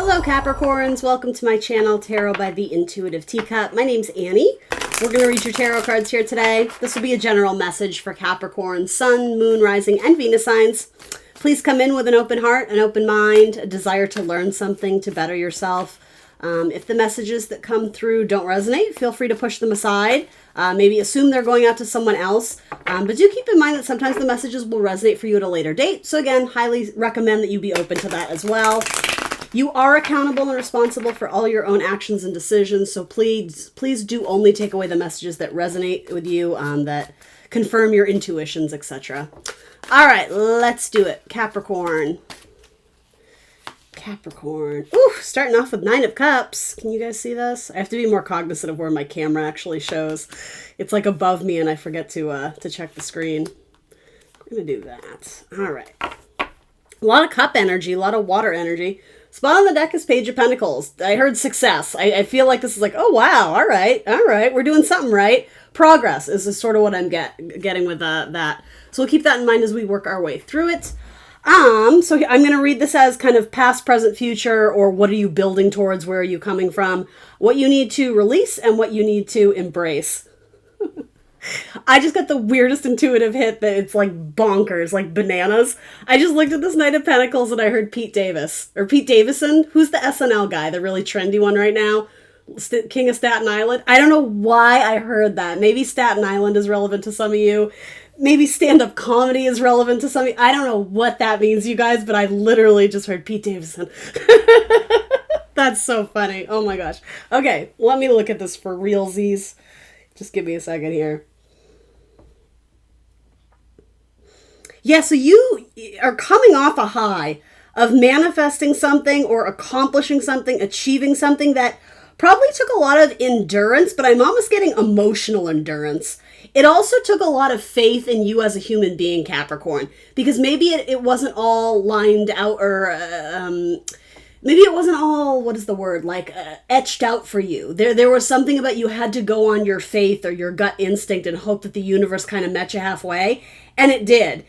Hello Capricorns, welcome to my channel, Tarot by the Intuitive Teacup. My name's Annie. We're going to read your tarot cards here today. This will be a general message for Capricorn, Sun, Moon, Rising, and Venus signs. Please come in with an open heart, an open mind, a desire to learn something to better yourself. If the messages that come through don't resonate, feel free to push them aside. Maybe assume they're going out to someone else. But do keep in mind that sometimes the messages will resonate for you at a later date. So again, highly recommend that you be open to that as well. You are accountable and responsible for all your own actions and decisions. So please do only take away the messages that resonate with you, that confirm your intuitions, etc. All right, let's do it. Capricorn. Ooh, starting off with 9 of Cups. Can you guys see this? I have to be more cognizant of where my camera actually shows. It's like above me and I forget to check the screen. I'm going to do that. All right. A lot of cup energy, a lot of water energy. Spot on the deck is Page of Pentacles. I heard success. I feel like this is like, oh wow, all right, we're doing something right. Progress is sort of what I'm getting with that. So we'll keep that in mind as we work our way through it. So I'm going to read this as kind of past, present, future, or what are you building towards? Where are you coming from? What you need to release and what you need to embrace. I just got the weirdest intuitive hit that it's like bonkers, like bananas. I just looked at this Knight of Pentacles and I heard Pete Davidson. Who's the SNL guy, the really trendy one right now? King of Staten Island. I don't know why I heard that. Maybe Staten Island is relevant to some of you. Maybe stand-up comedy is relevant to some of you. I don't know what that means, you guys, but I literally just heard Pete Davidson. That's so funny. Oh my gosh. Okay, let me look at this for realsies. Just give me a second here. Yeah, so you are coming off a high of manifesting something or accomplishing something, achieving something that probably took a lot of endurance, but I'm almost getting emotional endurance. It also took a lot of faith in you as a human being, Capricorn, because maybe it wasn't all lined out or maybe it wasn't all, what is the word, like etched out for you. There was something about you had to go on your faith or your gut instinct and hope that the universe kind of met you halfway. And it did.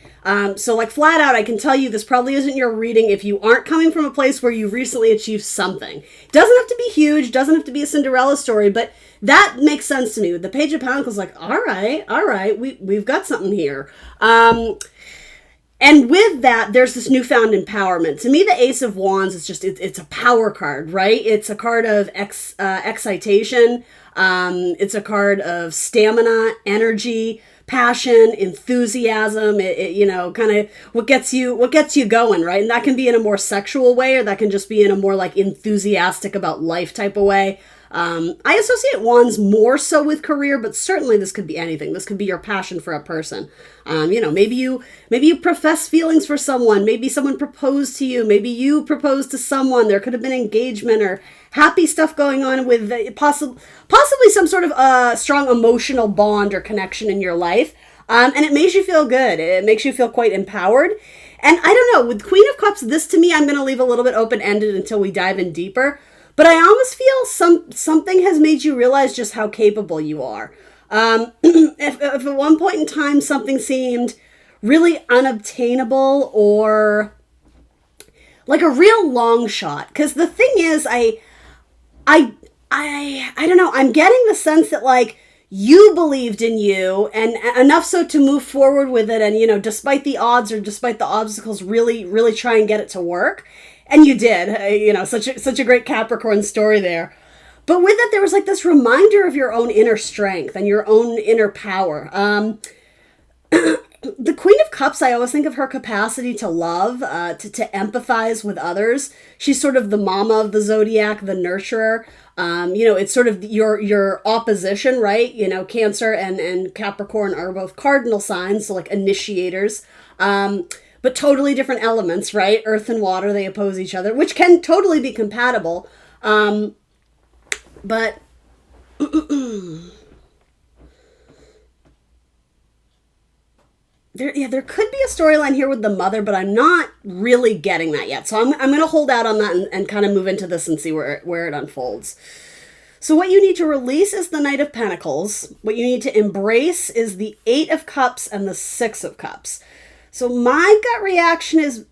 So like flat out, I can tell you this probably isn't your reading if you aren't coming from a place where you recently achieved something. Doesn't have to be huge, doesn't have to be a Cinderella story, but that makes sense to me. With the Page of Pentacles, like, all right, we've got something here. And with that, there's this newfound empowerment. To me, the Ace of Wands is just, it's a power card, right? It's a card of excitation. It's a card of stamina, energy, passion, enthusiasm, you know, kind of what gets you going, right? And that can be in a more sexual way, or that can just be in a more like enthusiastic about life type of way. I associate wands more so with career, but certainly this could be anything. This could be your passion for a person. You know, maybe you profess feelings for someone. Maybe someone proposed to you. Maybe you proposed to someone. There could have been engagement or happy stuff going on with possibly some sort of strong emotional bond or connection in your life. And it makes you feel good. It makes you feel quite empowered. And I don't know, with Queen of Cups, this to me, I'm going to leave a little bit open-ended until we dive in deeper. But I almost feel something has made you realize just how capable you are. If at one point in time something seemed really unobtainable or like a real long shot, because the thing is, I don't know, I'm getting the sense that like you believed in you and enough so to move forward with it, and you know, despite the odds or despite the obstacles, really try and get it to work. And you did, you know, such a great Capricorn story there. But with it, there was like this reminder of your own inner strength and your own inner power. The Queen of Cups, I always think of her capacity to love, to empathize with others. She's sort of the mama of the zodiac, the nurturer. You know, it's sort of your opposition, right? You know, Cancer and Capricorn are both cardinal signs, so like initiators. But totally different elements, right? Earth and water, they oppose each other, which can totally be compatible. But there could be a storyline here with the mother, but I'm not really getting that yet. So I'm going to hold out on that and kind of move into this and see where it unfolds. So what you need to release is the Knight of Pentacles. What you need to embrace is the 8 of Cups and the 6 of Cups. So my gut reaction is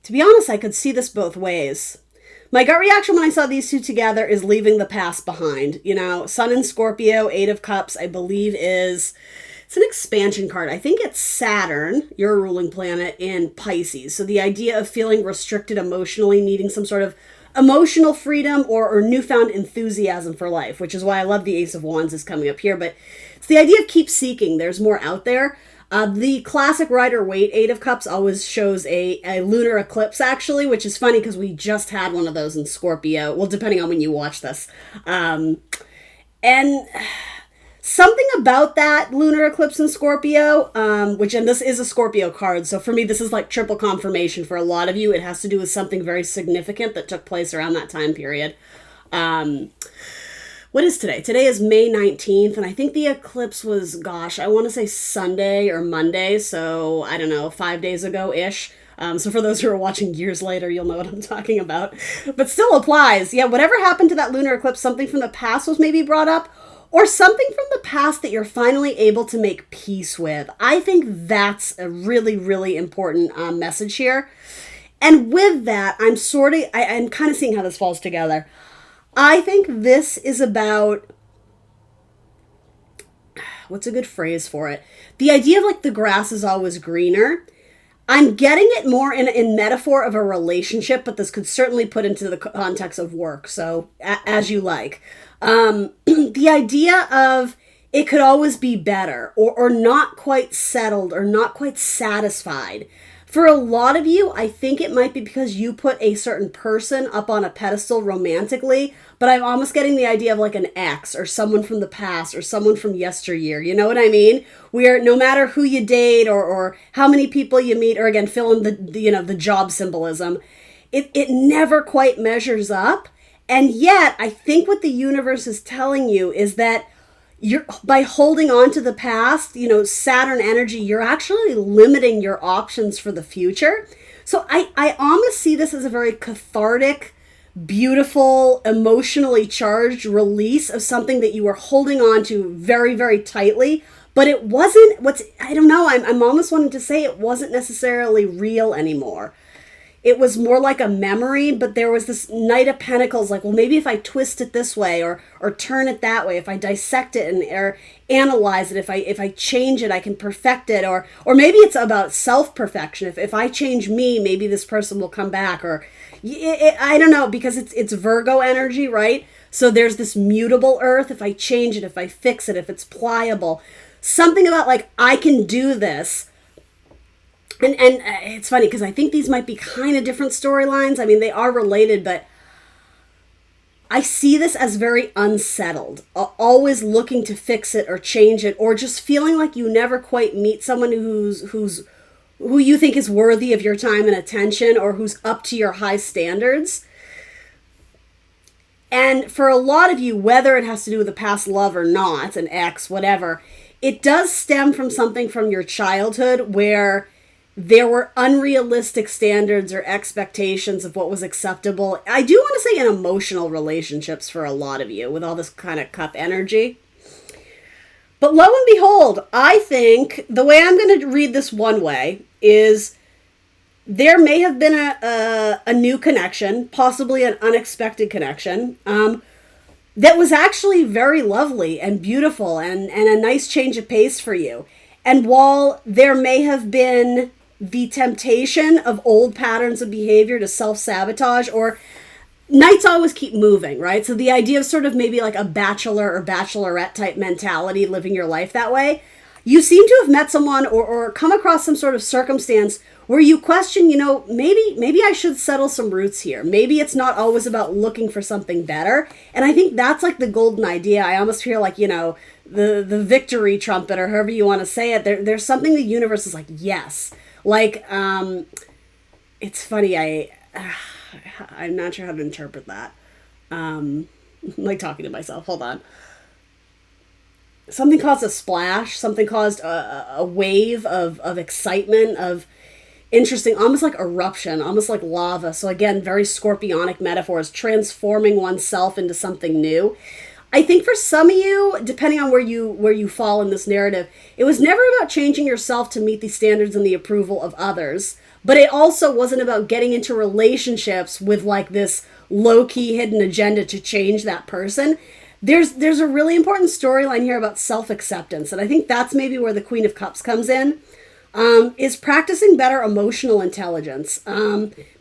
To be honest, I could see this both ways. My gut reaction when I saw these two together is leaving the past behind. You know, Sun in Scorpio, Eight of Cups, I believe it's an expansion card. I think it's Saturn, your ruling planet, in Pisces. So the idea of feeling restricted emotionally, needing some sort of emotional freedom or newfound enthusiasm for life, which is why I love the Ace of Wands is coming up here. But it's the idea of keep seeking. There's more out there. The classic Rider-Waite Eight of Cups always shows a lunar eclipse, actually, which is funny because we just had one of those in Scorpio. Well, depending on when you watch this. And something about that lunar eclipse in Scorpio, and this is a Scorpio card, so for me this is like triple confirmation for a lot of you. It has to do with something very significant that took place around that time period. What is today? Today is May 19th, and I think the eclipse was, gosh, I want to say Sunday or Monday, so I don't know, 5 days ago-ish. So for those who are watching years later, you'll know what I'm talking about. But still applies. Yeah, whatever happened to that lunar eclipse, something from the past was maybe brought up, or something from the past that you're finally able to make peace with. I think that's a really, really important message here. And with that, I'm kind of seeing how this falls together. I think this is about, what's a good phrase for it? The idea of like the grass is always greener. I'm getting it more in metaphor of a relationship, but this could certainly put into the context of work. So as you like. The idea of it could always be better or not quite settled or not quite satisfied. For a lot of you, I think it might be because you put a certain person up on a pedestal romantically, but I'm almost getting the idea of like an ex or someone from the past or someone from yesteryear. You know what I mean? Where no matter who you date or how many people you meet, or again, fill in the job symbolism, it never quite measures up. And yet, I think what the universe is telling you is that by holding on to the past, Saturn energy, you're actually limiting your options for the future. So I almost see this as a very cathartic, beautiful, emotionally charged release of something that you were holding on to very, very tightly. But it wasn't I don't know, I'm almost wanting to say it wasn't necessarily real anymore. It was more like a memory, but there was this Knight of Pentacles, like, well, maybe if I twist it this way or turn it that way, if I dissect it or analyze it, if I change it, I can perfect it, or maybe it's about self-perfection. If I change me, maybe this person will come back, or I don't know, because it's Virgo energy, right? So there's this mutable earth. If I change it, if I fix it, if it's pliable, something about like, I can do this. And it's funny because I think these might be kind of different storylines. I mean, they are related, but I see this as very unsettled, always looking to fix it or change it, or just feeling like you never quite meet someone who you think is worthy of your time and attention, or who's up to your high standards. And for a lot of you, whether it has to do with a past love or not, an ex, whatever, it does stem from something from your childhood where there were unrealistic standards or expectations of what was acceptable. I do want to say in emotional relationships for a lot of you with all this kind of cup energy. But lo and behold, I think the way I'm going to read this one way is there may have been a new connection, possibly an unexpected connection, that was actually very lovely and beautiful and a nice change of pace for you. And while there may have been the temptation of old patterns of behavior to self-sabotage, or nights always keep moving, right? So the idea of sort of maybe like a bachelor or bachelorette type mentality, living your life that way, you seem to have met someone or come across some sort of circumstance where you question, maybe I should settle some roots here. Maybe it's not always about looking for something better. And I think that's like the golden idea. I almost feel like, the victory trumpet, or however you want to say it. There's something the universe is like, yes. Like, it's funny, I'm not sure how to interpret that. I'm like talking to myself, hold on. Something caused a splash, something caused a wave of excitement, of interesting, almost like eruption, almost like lava. So again, very scorpionic metaphors, transforming oneself into something new. I think for some of you, depending on where you fall in this narrative, it was never about changing yourself to meet the standards and the approval of others. But it also wasn't about getting into relationships with like this low-key hidden agenda to change that person. There's a really important storyline here about self-acceptance. And I think that's maybe where the Queen of Cups comes in. Is practicing better emotional intelligence.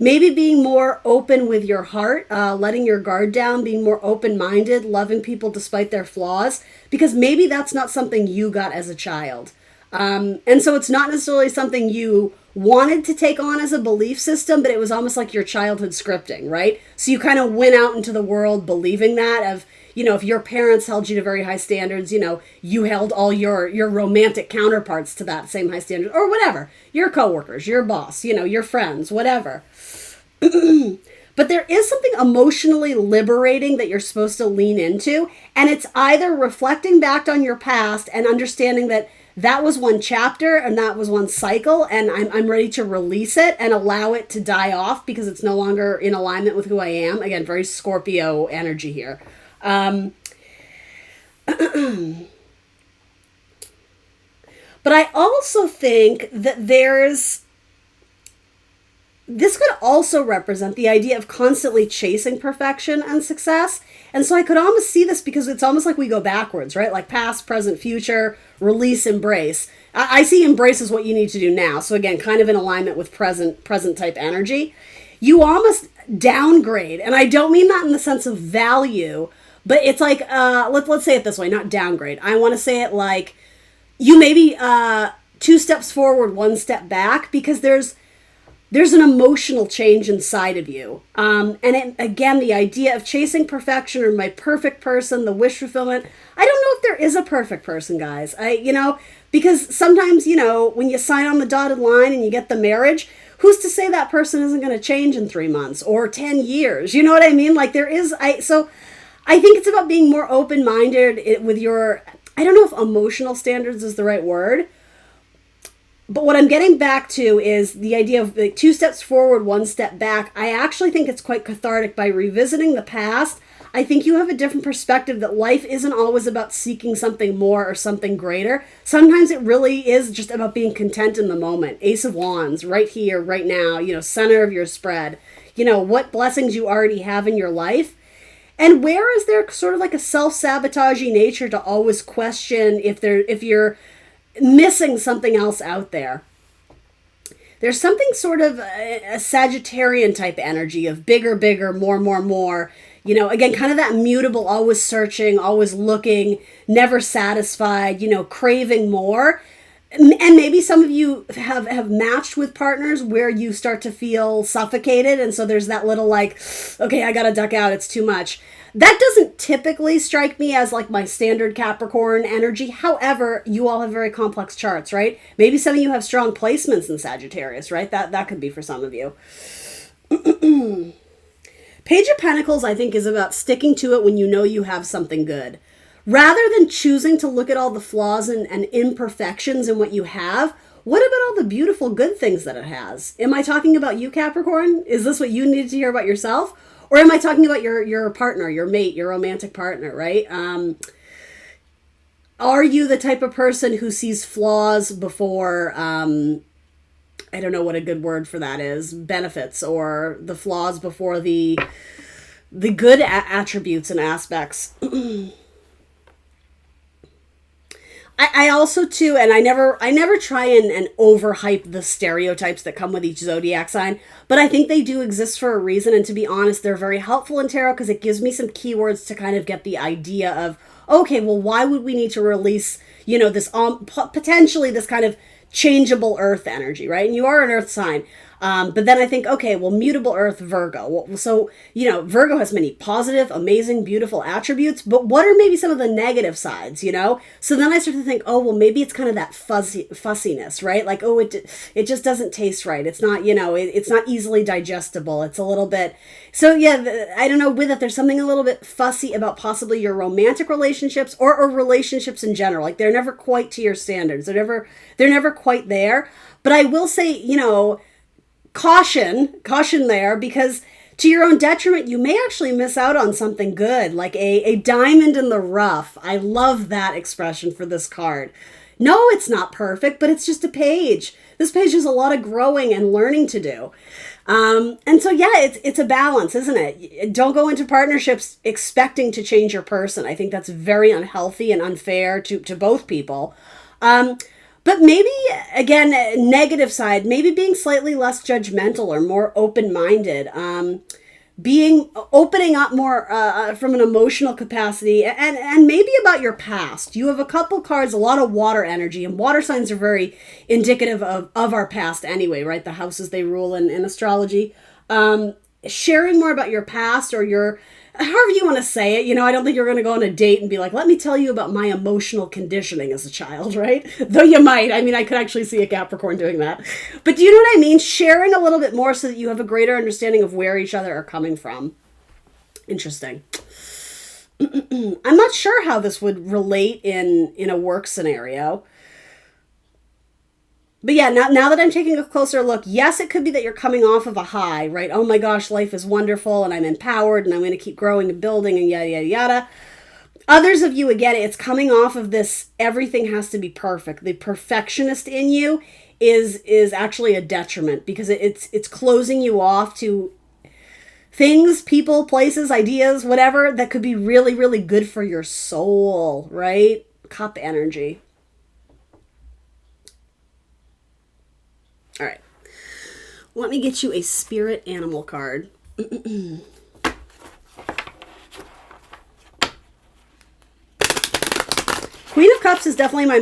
Maybe being more open with your heart, letting your guard down, being more open-minded, loving people despite their flaws, because maybe that's not something you got as a child. And so it's not necessarily something you wanted to take on as a belief system, but it was almost like your childhood scripting, right? So you kind of went out into the world believing that of, if your parents held you to very high standards, you held all your romantic counterparts to that same high standard, or whatever, your coworkers, your boss, your friends, whatever. But there is something emotionally liberating that you're supposed to lean into, and it's either reflecting back on your past and understanding that that was one chapter and that was one cycle, and I'm ready to release it and allow it to die off because it's no longer in alignment with who I am. Again, very Scorpio energy here. But I also think that this could also represent the idea of constantly chasing perfection and success. And so I could almost see this because it's almost like we go backwards, right? Like past, present, future, release, embrace. I see embrace as what you need to do now. So again, kind of in alignment with present type energy. You almost downgrade. And I don't mean that in the sense of value, but it's like, let's say it this way, not downgrade. I want to say it like you maybe 2 steps forward, 1 step back, because there's an emotional change inside of you. Again, the idea of chasing perfection or my perfect person, the wish fulfillment, I don't know if there is a perfect person, guys. Because sometimes, when you sign on the dotted line and you get the marriage, who's to say that person isn't going to change in 3 months or 10 years? You know what I mean? Like so I think it's about being more open-minded with your, I don't know if emotional standards is the right word, but what I'm getting back to is the idea of like 2 steps forward, 1 step back. I actually think it's quite cathartic by revisiting the past. I think you have a different perspective that life isn't always about seeking something more or something greater. Sometimes it really is just about being content in the moment. Ace of Wands, right here, right now, center of your spread. What blessings you already have in your life. And where is there sort of like a self-sabotaging nature to always question if you're missing something else out there? There's something sort of a Sagittarian type energy of bigger, more. Again, kind of that mutable, always searching, always looking, never satisfied, craving more. And maybe some of you have matched with partners where you start to feel suffocated. And so there's that little like, okay, I got to duck out. It's too much. That doesn't typically strike me as like my standard Capricorn energy. However, you all have very complex charts, right? Maybe some of you have strong placements in Sagittarius, right? That could be for some of you. Page of Pentacles, I think, is about sticking to it when you know you have something good. Rather than choosing to look at all the flaws and imperfections in what you have, what about all the beautiful good things that it has? Am I talking about you, Capricorn? Is this what you needed to hear about yourself? Or am I talking about your partner, your mate, your romantic partner, right? Are you the type of person who sees flaws before, I don't know what a good word for that is, benefits, or the flaws before the good attributes and aspects? I also too, and I never try and overhype the stereotypes that come with each zodiac sign, but I think they do exist for a reason. And to be honest, they're very helpful in tarot because it gives me some keywords to kind of get the idea of, okay, well, why would we need to release, this potentially this kind of changeable earth energy, right? And you are an earth sign. But then I think, okay, well, mutable earth, Virgo. Well, so, Virgo has many positive, amazing, beautiful attributes, but what are maybe some of the negative sides, So then I start to think, oh, well, maybe it's kind of that fussiness, right? Like, oh, it just doesn't taste right. It's not, it's not easily digestible. It's a little bit, so yeah, I don't know, with it, there's something a little bit fussy about possibly your romantic relationships or relationships in general. Like, they're never quite to your standards. They're never quite there. But I will say, caution there, because to your own detriment, you may actually miss out on something good, like a diamond in the rough. I love that expression for this card. No, it's not perfect, but it's just a page. This page has a lot of growing and learning to do. And so, yeah, it's a balance, isn't it? Don't go into partnerships expecting to change your person. I think that's very unhealthy and unfair to both people. But maybe, again, negative side, maybe being slightly less judgmental or more open-minded, opening up more from an emotional capacity, and maybe about your past. You have a couple cards, a lot of water energy, and water signs are very indicative of our past anyway, right? The houses they rule in astrology. Sharing more about your past or your, however you want to say it. I don't think you're going to go on a date and be like, let me tell you about my emotional conditioning as a child, right? Though you might. I mean, I could actually see a Capricorn doing that. But do you know what I mean? Sharing a little bit more so that you have a greater understanding of where each other are coming from. Interesting. I'm not sure how this would relate in a work scenario. But yeah, now that I'm taking a closer look, yes, it could be that you're coming off of a high, right? Oh my gosh, life is wonderful and I'm empowered and I'm going to keep growing and building and yada, yada, yada. Others of you, again, it's coming off of this, everything has to be perfect. The perfectionist in you is actually a detriment because it's closing you off to things, people, places, ideas, whatever, that could be really, really good for your soul, right? Cup energy. All right, let me get you a spirit animal card. Queen of Cups is definitely my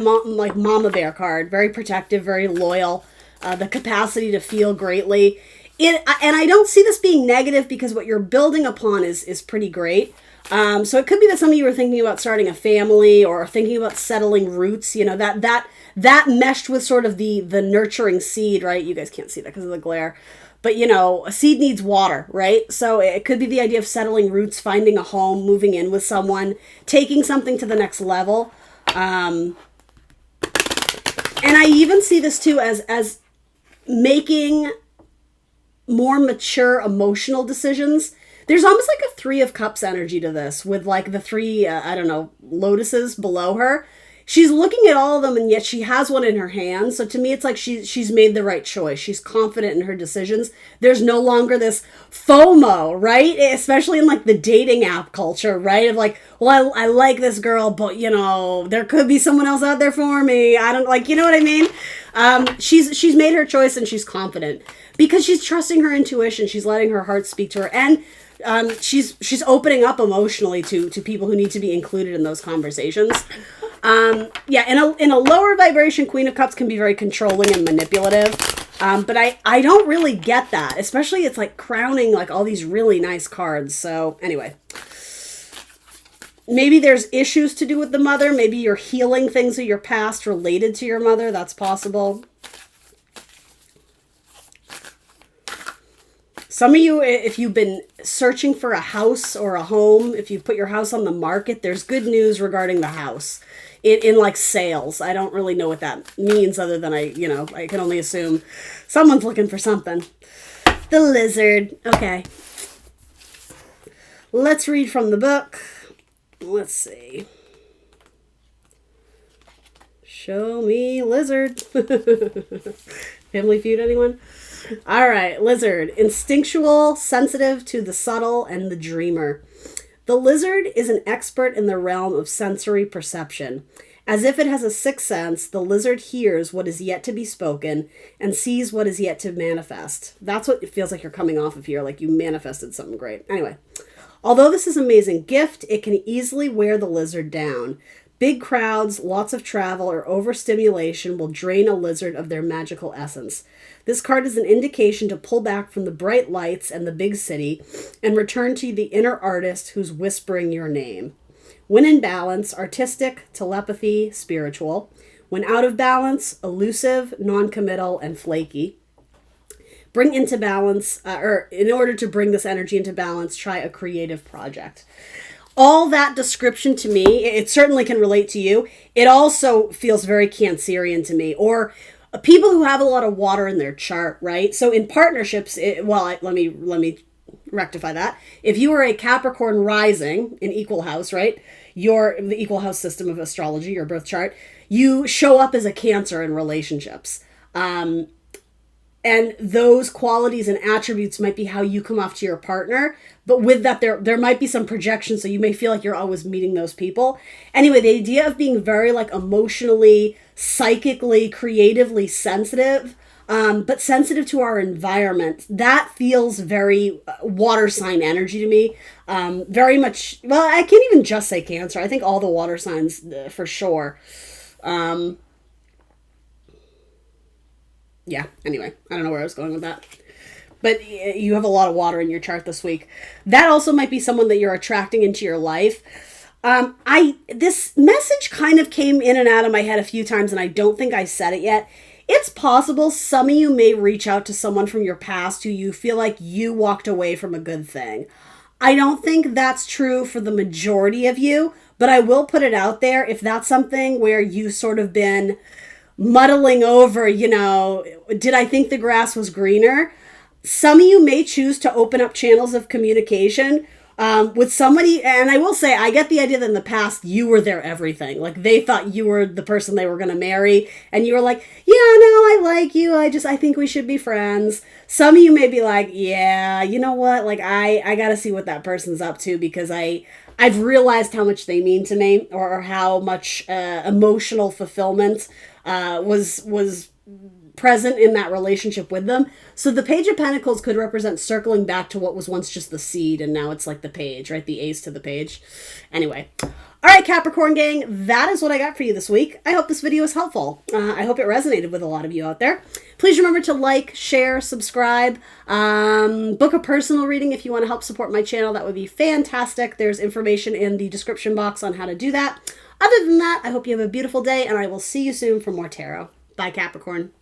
mama bear card. Very protective, very loyal, the capacity to feel greatly. And I don't see this being negative because what you're building upon is pretty great. So it could be that some of you are thinking about starting a family or thinking about settling roots, that meshed with sort of the nurturing seed, right? You guys can't see that because of the glare. But, a seed needs water, right? So it could be the idea of settling roots, finding a home, moving in with someone, taking something to the next level. And I even see this too as making more mature emotional decisions. There's almost like a 3 of Cups energy to this with like the 3, lotuses below her. She's looking at all of them and yet she has one in her hand. So to me, it's like she's made the right choice. She's confident in her decisions. There's no longer this FOMO, right? Especially in like the dating app culture, right? Of like, well, I like this girl, but there could be someone else out there for me. I don't like, you know what I mean? She's made her choice and she's confident because she's trusting her intuition. She's letting her heart speak to her. And she's opening up emotionally to people who need to be included in those conversations. In a lower vibration, Queen of Cups can be very controlling and manipulative. But I don't really get that, especially it's like crowning like all these really nice cards. So anyway, maybe there's issues to do with the mother. Maybe you're healing things of your past related to your mother. That's possible. Some of you, if you've been searching for a house or a home, if you put your house on the market, there's good news regarding the house in like sales. I don't really know what that means other than I can only assume someone's looking for something. The lizard. Okay. Let's read from the book. Let's see. Show me lizard. Family Feud, anyone? All right, lizard. Instinctual, sensitive to the subtle, and the dreamer. The lizard is an expert in the realm of sensory perception. As if it has a sixth sense, the lizard hears what is yet to be spoken and sees what is yet to manifest. That's what it feels like you're coming off of here, like you manifested something great. Anyway, although this is an amazing gift, it can easily wear the lizard down. Big crowds, lots of travel, or overstimulation will drain a lizard of their magical essence. This card is an indication to pull back from the bright lights and the big city and return to the inner artist who's whispering your name. When in balance, artistic, telepathy, spiritual. When out of balance, elusive, non-committal, and flaky. Bring into balance, or in order to bring this energy into balance, try a creative project. All that description to me, it certainly can relate to you. It also feels very Cancerian to me, or people who have a lot of water in their chart, right? So in partnerships, let me rectify that. If you are a Capricorn rising in equal house, right? The equal house system of astrology, your birth chart, you show up as a Cancer in relationships. And those qualities and attributes might be how you come off to your partner. But with that, there might be some projection, so you may feel like you're always meeting those people. Anyway, the idea of being very like emotionally, psychically, creatively sensitive, but sensitive to our environment, that feels very water sign energy to me. Very much, well, I can't even just say Cancer. I think all the water signs for sure. Yeah, anyway, I don't know where I was going with that. But you have a lot of water in your chart this week. That also might be someone that you're attracting into your life. This message kind of came in and out of my head a few times, and I don't think I said it yet. It's possible some of you may reach out to someone from your past who you feel like you walked away from a good thing. I don't think that's true for the majority of you, but I will put it out there if that's something where you've sort of been muddling over, did I think the grass was greener? Some of you may choose to open up channels of communication with somebody. And I will say, I get the idea that in the past, you were their everything. Like they thought you were the person they were going to marry. And you were like, yeah, no, I like you. I think we should be friends. Some of you may be like, yeah, you know what? Like I got to see what that person's up to because I've realized how much they mean to me or how much emotional fulfillment was present in that relationship with them. So the Page of Pentacles could represent circling back to what was once just the seed, and now it's like the page, right? The ace to the page. Anyway. All right, Capricorn gang, that is what I got for you this week. I hope this video was helpful. I hope it resonated with a lot of you out there. Please remember to like, share, subscribe, book a personal reading if you want to help support my channel. That would be fantastic. There's information in the description box on how to do that. Other than that, I hope you have a beautiful day, and I will see you soon for more tarot. Bye, Capricorn.